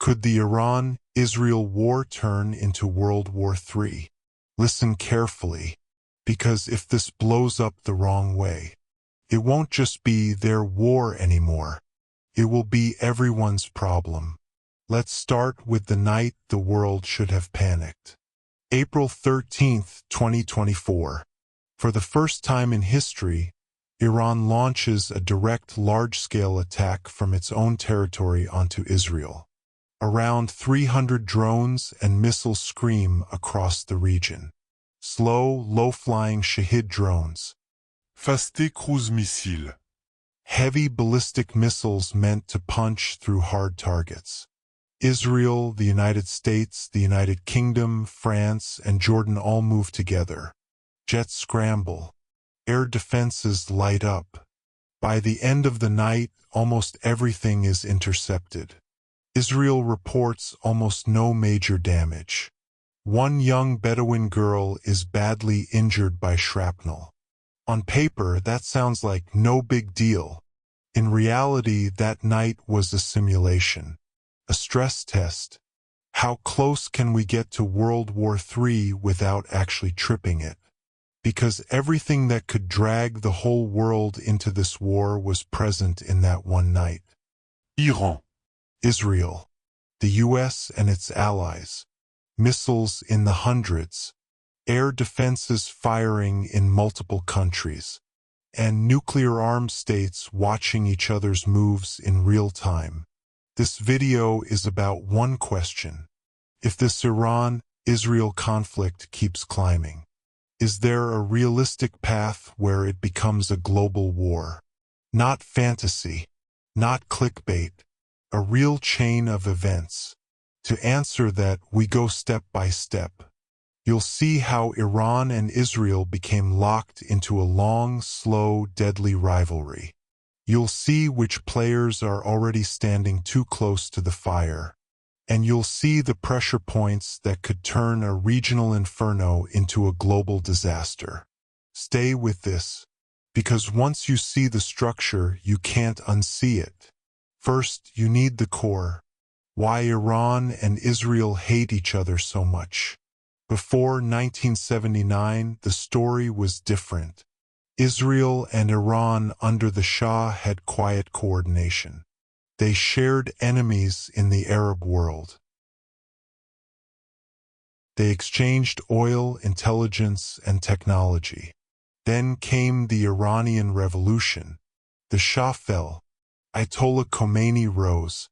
Could the Iran-Israel war turn into World War III? Listen carefully, because if this blows up the wrong way, it won't just be their war anymore. It will be everyone's problem. Let's start with the night the world should have panicked. April 13th, 2024. For the first time in history, Iran launches a direct large-scale attack from its own territory onto Israel. Around 300 drones and missiles scream across the region. Slow, low-flying Shahid drones. Faste cruise missile. Heavy ballistic missiles meant to punch through hard targets. Israel, the United States, the United Kingdom, France, and Jordan all move together. Jets scramble. Air defenses light up. By the end of the night, almost everything is intercepted. Israel reports almost no major damage. One young Bedouin girl is badly injured by shrapnel. On paper, that sounds like no big deal. In reality, that night was a simulation, a stress test. How close can we get to World War III without actually tripping it? Because everything that could drag the whole world into this war was present in that one night. Iran. Israel, the US and its allies, missiles in the hundreds, air defenses firing in multiple countries, and nuclear-armed states watching each other's moves in real time. This video is about one question. If this Iran-Israel conflict keeps climbing, is there a realistic path where it becomes a global war? Not fantasy, not clickbait, a real chain of events. To answer that, we go step by step. You'll see how Iran and Israel became locked into a long, slow, deadly rivalry. You'll see which players are already standing too close to the fire. And you'll see the pressure points that could turn a regional inferno into a global disaster. Stay with this, because once you see the structure, you can't unsee it. First, you need the core. Why Iran and Israel hate each other so much. Before 1979, the story was different. Israel and Iran under the Shah had quiet coordination. They shared enemies in the Arab world. They exchanged oil, intelligence, and technology. Then came the Iranian Revolution. The Shah fell. Ayatollah Khamenei rose.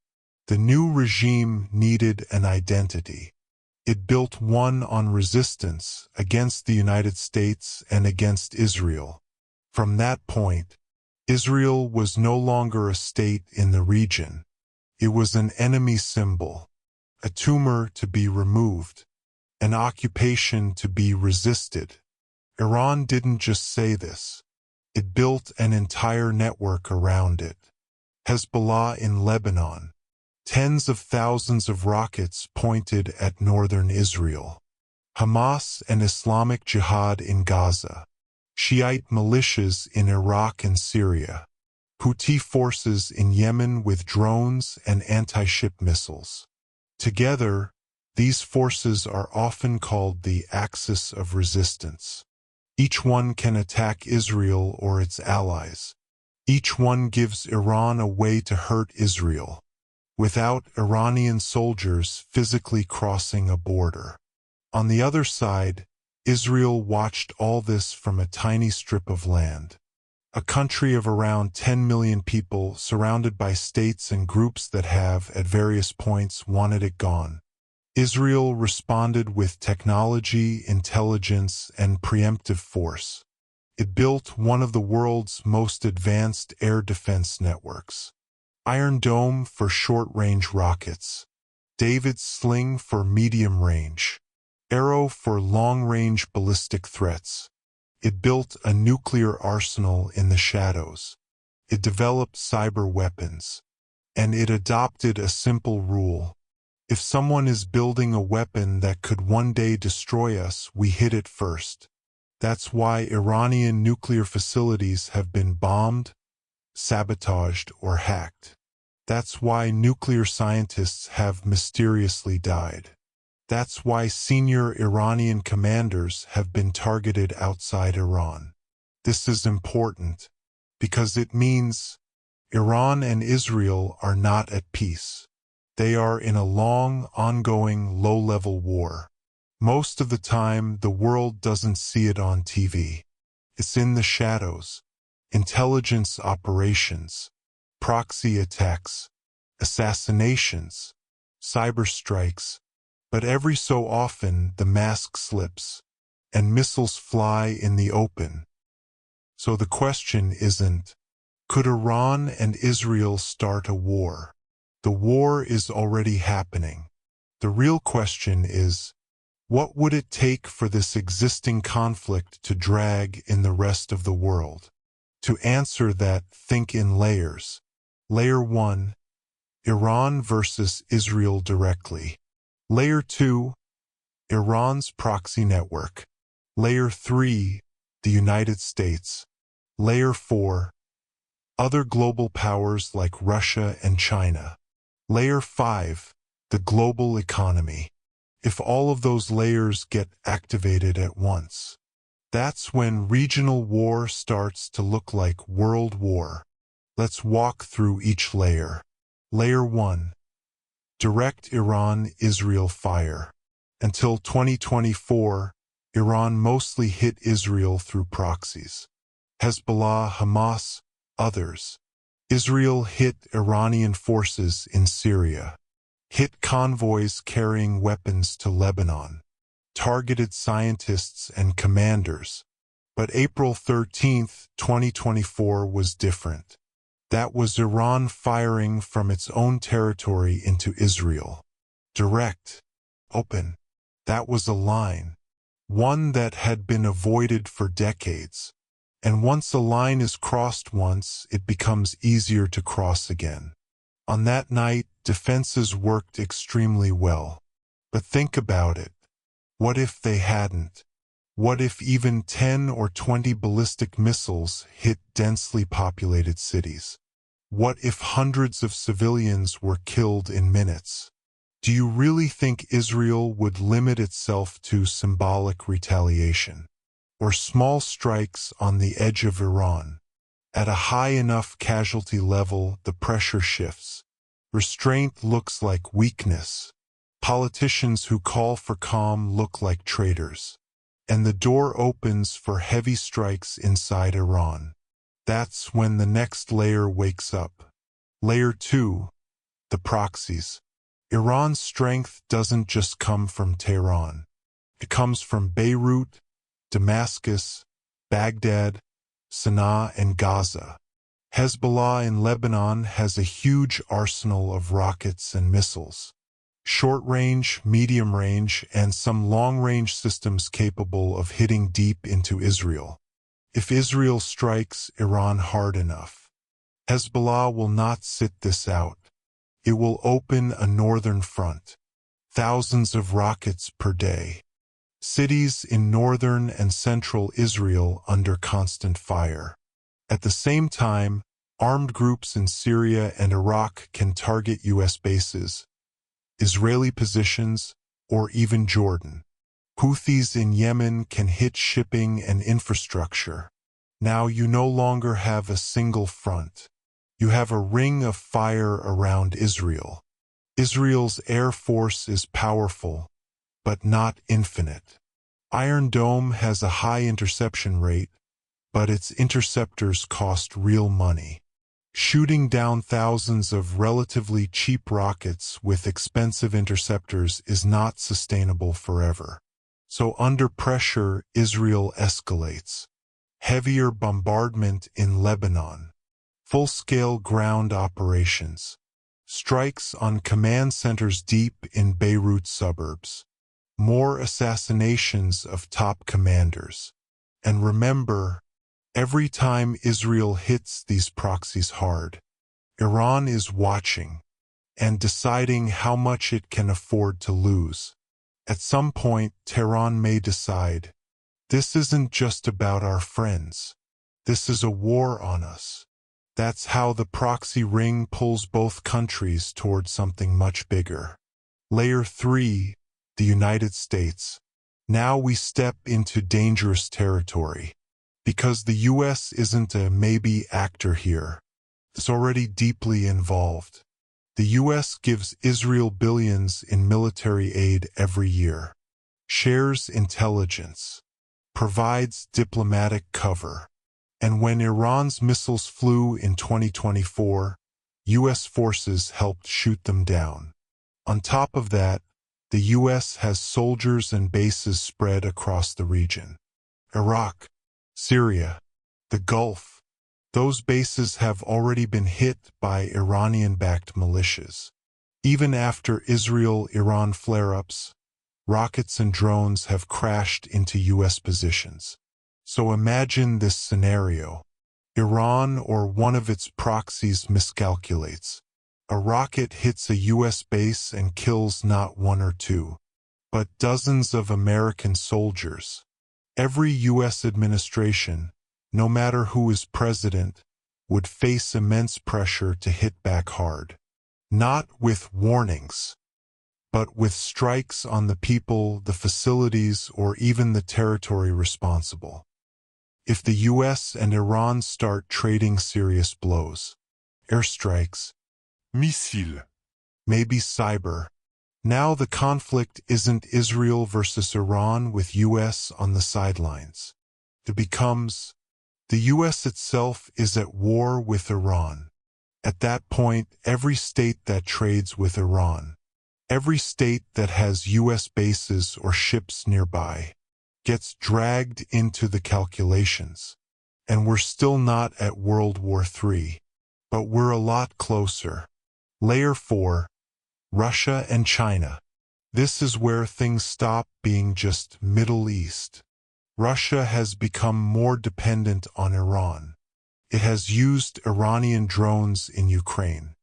The new regime needed an identity. It built one on resistance against the United States and against Israel. From that point, Israel was no longer a state in the region. It was an enemy symbol, a tumor to be removed, an occupation to be resisted. Iran didn't just say this. It built an entire network around it. Hezbollah in Lebanon. Tens of thousands of rockets pointed at northern Israel. Hamas and Islamic Jihad in Gaza. Shiite militias in Iraq and Syria. Houthi forces in Yemen with drones and anti-ship missiles. Together, these forces are often called the axis of resistance. Each one can attack Israel or its allies. Each one gives Iran a way to hurt Israel, without Iranian soldiers physically crossing a border. On the other side, Israel watched all this from a tiny strip of land. A country of around 10 million people surrounded by states and groups that have, at various points, wanted it gone. Israel responded with technology, intelligence, and preemptive force. It built one of the world's most advanced air defense networks. Iron Dome for short-range rockets. David's Sling for medium-range. Arrow for long-range ballistic threats. It built a nuclear arsenal in the shadows. It developed cyber weapons. And it adopted a simple rule. If someone is building a weapon that could one day destroy us, we hit it first. That's why Iranian nuclear facilities have been bombed, sabotaged, or hacked. That's why nuclear scientists have mysteriously died. That's why senior Iranian commanders have been targeted outside Iran. This is important because it means Iran and Israel are not at peace. They are in a long, ongoing, low-level war. Most of the time, the world doesn't see it on TV. It's in the shadows. Intelligence operations, proxy attacks, assassinations, cyber strikes. But every so often the mask slips, and missiles fly in the open. So the question isn't, could Iran and Israel start a war? The war is already happening. The real question is, what would it take for this existing conflict to drag in the rest of the world? To answer that, think in layers. Layer 1, Iran versus Israel directly. Layer 2, Iran's proxy network. Layer 3, the United States. Layer 4, other global powers like Russia and China. Layer 5, the global economy. If all of those layers get activated at once, that's when regional war starts to look like world war. Let's walk through each layer. Layer 1. Direct Iran-Israel fire. Until 2024, Iran mostly hit Israel through proxies. Hezbollah, Hamas, others. Israel hit Iranian forces in Syria. Hit convoys carrying weapons to Lebanon. Targeted scientists and commanders. But April 13, 2024 was different. That was Iran firing from its own territory into Israel. Direct. Open. That was a line. One that had been avoided for decades. And once a line is crossed once, it becomes easier to cross again. On that night, defenses worked extremely well. But think about it. What if they hadn't? What if even 10 or 20 ballistic missiles hit densely populated cities? What if hundreds of civilians were killed in minutes? Do you really think Israel would limit itself to symbolic retaliation? Or small strikes on the edge of Iran? At a high enough casualty level, the pressure shifts. Restraint looks like weakness. Politicians who call for calm look like traitors. And the door opens for heavy strikes inside Iran. That's when the next layer wakes up. Layer 2, the proxies. Iran's strength doesn't just come from Tehran. It comes from Beirut, Damascus, Baghdad, Sana'a, and Gaza. Hezbollah in Lebanon has a huge arsenal of rockets and missiles. Short-range, medium-range, and some long-range systems capable of hitting deep into Israel. If Israel strikes Iran hard enough, Hezbollah will not sit this out. It will open a northern front. Thousands of rockets per day. Cities in northern and central Israel under constant fire. At the same time, armed groups in Syria and Iraq can target U.S. bases, Israeli positions, or even Jordan. Houthis in Yemen can hit shipping and infrastructure. Now you no longer have a single front. You have a ring of fire around Israel. Israel's air force is powerful, but not infinite. Iron Dome has a high interception rate, but its interceptors cost real money. Shooting down thousands of relatively cheap rockets with expensive interceptors is not sustainable forever. So under pressure, Israel escalates. Heavier bombardment in Lebanon. Full-scale ground operations. Strikes on command centers deep in Beirut suburbs. More assassinations of top commanders. And remember, every time Israel hits these proxies hard, Iran is watching and deciding how much it can afford to lose. At some point, Tehran may decide, this isn't just about our friends. This is a war on us. That's how the proxy ring pulls both countries toward something much bigger. Layer 3, the United States. Now we step into dangerous territory. Because the US isn't a maybe actor here. It's already deeply involved. The US gives Israel billions in military aid every year, shares intelligence, provides diplomatic cover. And when Iran's missiles flew in 2024, US forces helped shoot them down. On top of that, the US has soldiers and bases spread across the region. Iraq, Syria, the Gulf. Those bases have already been hit by Iranian-backed militias. Even after Israel-Iran flare-ups, rockets and drones have crashed into US positions. So imagine this scenario. Iran or one of its proxies miscalculates. A rocket hits a US base and kills not one or two, but dozens of American soldiers. Every US administration, no matter who is president, would face immense pressure to hit back hard. Not with warnings, but with strikes on the people, the facilities, or even the territory responsible. If the US and Iran start trading serious blows, airstrikes, Missile. maybe cyber. Now the conflict isn't Israel versus Iran with US on the sidelines. It becomes the US itself is at war with Iran. At that point, every state that trades with Iran, every state that has US bases or ships nearby, gets dragged into the calculations. And we're still not at World War III, but we're a lot closer. Layer 4, Russia and China. This is where things stop being just Middle East. Russia has become more dependent on Iran. It has used Iranian drones in Ukraine.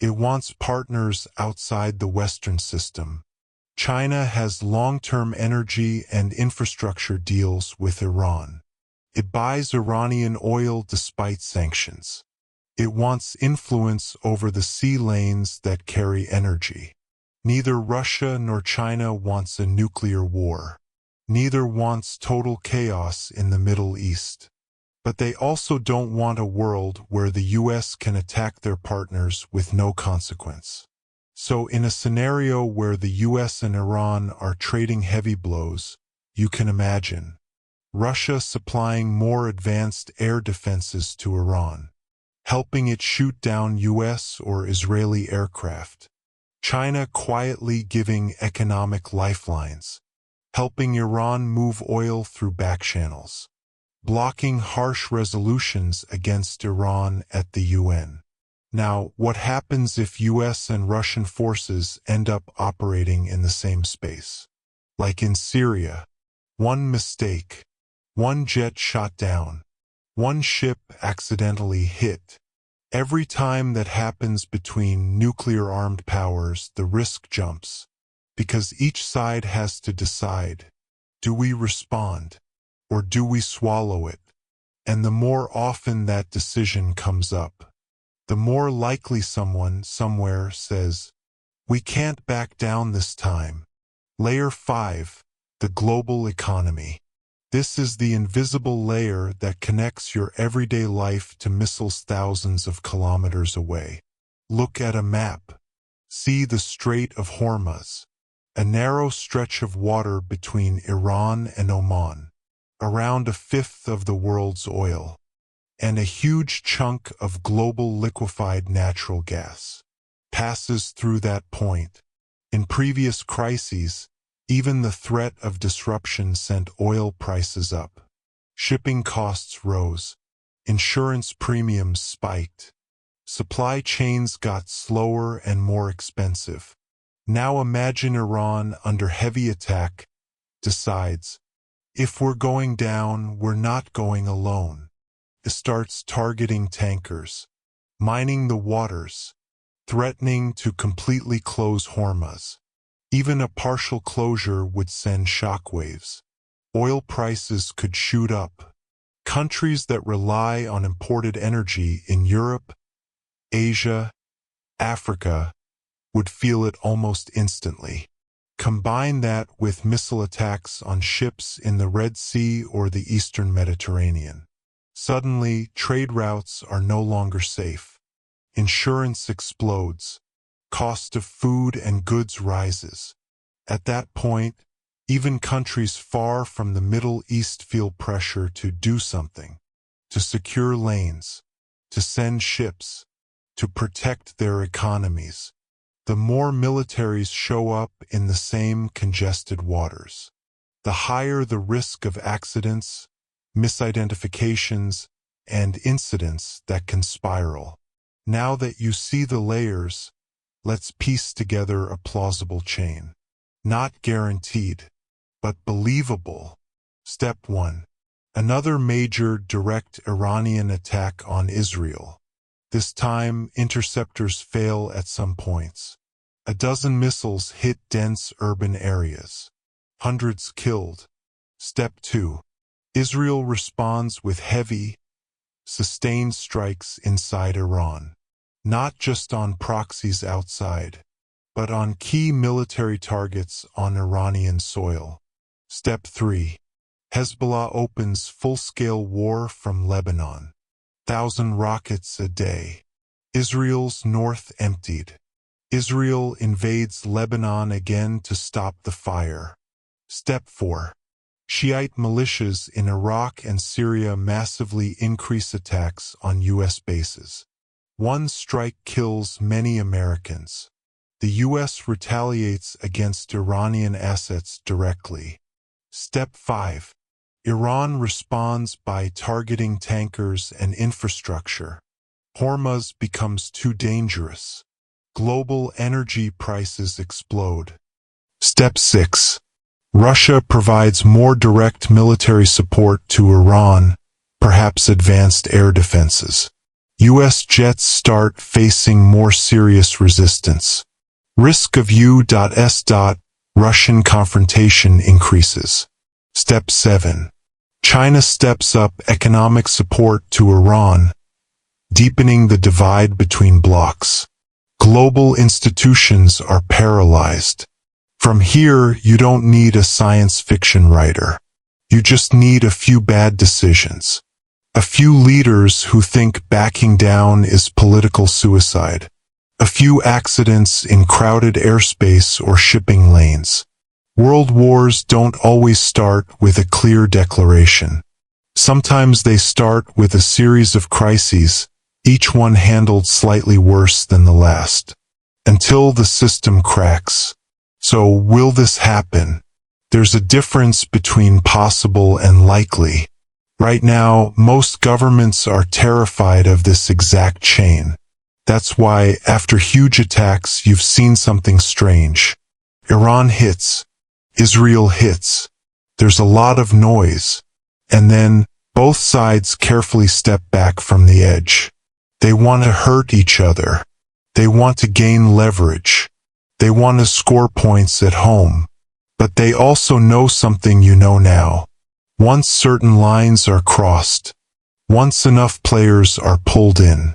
It wants partners outside the Western system. China has long-term energy and infrastructure deals with Iran. It buys Iranian oil despite sanctions. It wants influence over the sea lanes that carry energy. Neither Russia nor China wants a nuclear war. Neither wants total chaos in the Middle East. But they also don't want a world where the US can attack their partners with no consequence. So in a scenario where the US and Iran are trading heavy blows, you can imagine Russia supplying more advanced air defenses to Iran, helping it shoot down US or Israeli aircraft. China quietly giving economic lifelines, helping Iran move oil through back channels, blocking harsh resolutions against Iran at the UN. Now, what happens if US and Russian forces end up operating in the same space? Like in Syria, one mistake, one jet shot down, one ship accidentally hit. Every time that happens between nuclear-armed powers, the risk jumps, because each side has to decide, do we respond, or do we swallow it? And the more often that decision comes up, the more likely someone somewhere says, we can't back down this time. Layer 5, the global economy. This is the invisible layer that connects your everyday life to missiles thousands of kilometers away. Look at a map. See the Strait of Hormuz, a narrow stretch of water between Iran and Oman, around a fifth of the world's oil, and a huge chunk of global liquefied natural gas passes through that point. In previous crises, even the threat of disruption sent oil prices up. Shipping costs rose. Insurance premiums spiked. Supply chains got slower and more expensive. Now imagine Iran under heavy attack, decides, if we're going down, we're not going alone. It starts targeting tankers, mining the waters, threatening to completely close Hormuz. Even a partial closure would send shockwaves. Oil prices could shoot up. Countries that rely on imported energy in Europe, Asia, Africa would feel it almost instantly. Combine that with missile attacks on ships in the Red Sea or the Eastern Mediterranean. Suddenly, trade routes are no longer safe. Insurance explodes. Cost of food and goods rises. At that point, even countries far from the Middle East feel pressure to do something, to secure lanes, to send ships, to protect their economies. The more militaries show up in the same congested waters, the higher the risk of accidents, misidentifications, and incidents that can spiral. Now that you see the layers, let's piece together a plausible chain. Not guaranteed, but believable. Step 1. Another major direct Iranian attack on Israel. This time, interceptors fail at some points. A dozen missiles hit dense urban areas. Hundreds killed. Step 2. Israel responds with heavy, sustained strikes inside Iran. Not just on proxies outside, but on key military targets on Iranian soil. Step 3. Hezbollah opens full-scale war from Lebanon. 1,000 rockets a day. Israel's north emptied. Israel invades Lebanon again to stop the fire. Step 4. Shiite militias in Iraq and Syria massively increase attacks on U.S. bases. One strike kills many Americans. The U.S. retaliates against Iranian assets directly. Step 5. Iran responds by targeting tankers and infrastructure. Hormuz becomes too dangerous. Global energy prices explode. Step 6. Russia provides more direct military support to Iran, perhaps advanced air defenses. U.S. jets start facing more serious resistance. Risk of U.S. Russian confrontation increases. Step 7. China steps up economic support to Iran, deepening the divide between blocs. Global institutions are paralyzed. From here, you don't need a science fiction writer. You just need a few bad decisions. A few leaders who think backing down is political suicide. A few accidents in crowded airspace or shipping lanes. World wars don't always start with a clear declaration. Sometimes they start with a series of crises, each one handled slightly worse than the last, until the system cracks. So, will this happen? There's a difference between possible and likely. Right now, most governments are terrified of this exact chain. That's why, after huge attacks, you've seen something strange. Iran hits. Israel hits. There's a lot of noise. And then, both sides carefully step back from the edge. They want to hurt each other. They want to gain leverage. They want to score points at home. But they also know something you know now. Once certain lines are crossed, once enough players are pulled in,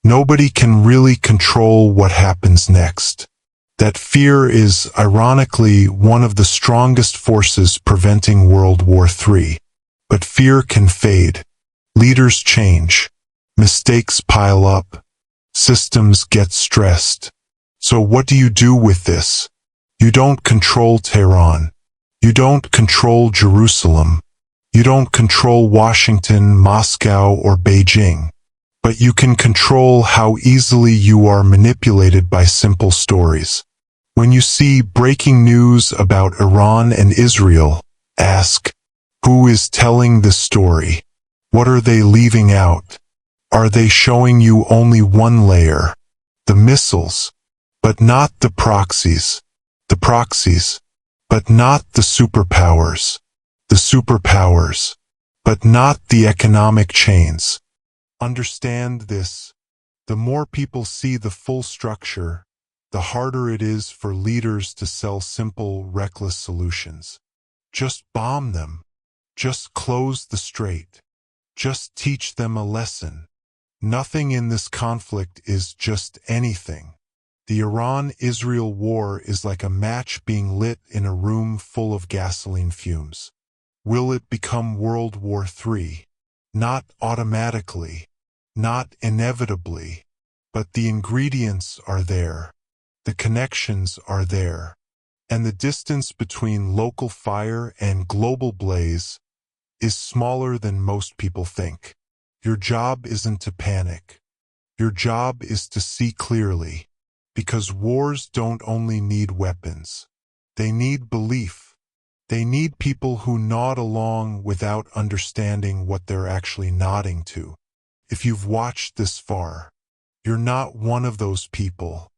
nobody can really control what happens next. That fear is, ironically, one of the strongest forces preventing World War III. But fear can fade. Leaders change. Mistakes pile up. Systems get stressed. So what do you do with this? You don't control Tehran. You don't control Jerusalem. You don't control Washington, Moscow, or Beijing. But you can control how easily you are manipulated by simple stories. When you see breaking news about Iran and Israel, ask, who is telling this story? What are they leaving out? Are they showing you only one layer? The missiles, but not the proxies. The proxies, but not the superpowers. The superpowers, but not the economic chains. Understand this. The more people see the full structure, the harder it is for leaders to sell simple, reckless solutions. Just bomb them. Just close the strait. Just teach them a lesson. Nothing in this conflict is just anything. The Iran-Israel war is like a match being lit in a room full of gasoline fumes. Will it become World War III? Not automatically, not inevitably, but the ingredients are there. The connections are there. And the distance between local fire and global blaze is smaller than most people think. Your job isn't to panic. Your job is to see clearly. Because wars don't only need weapons. They need belief. They need people who nod along without understanding what they're actually nodding to. If you've watched this far, you're not one of those people.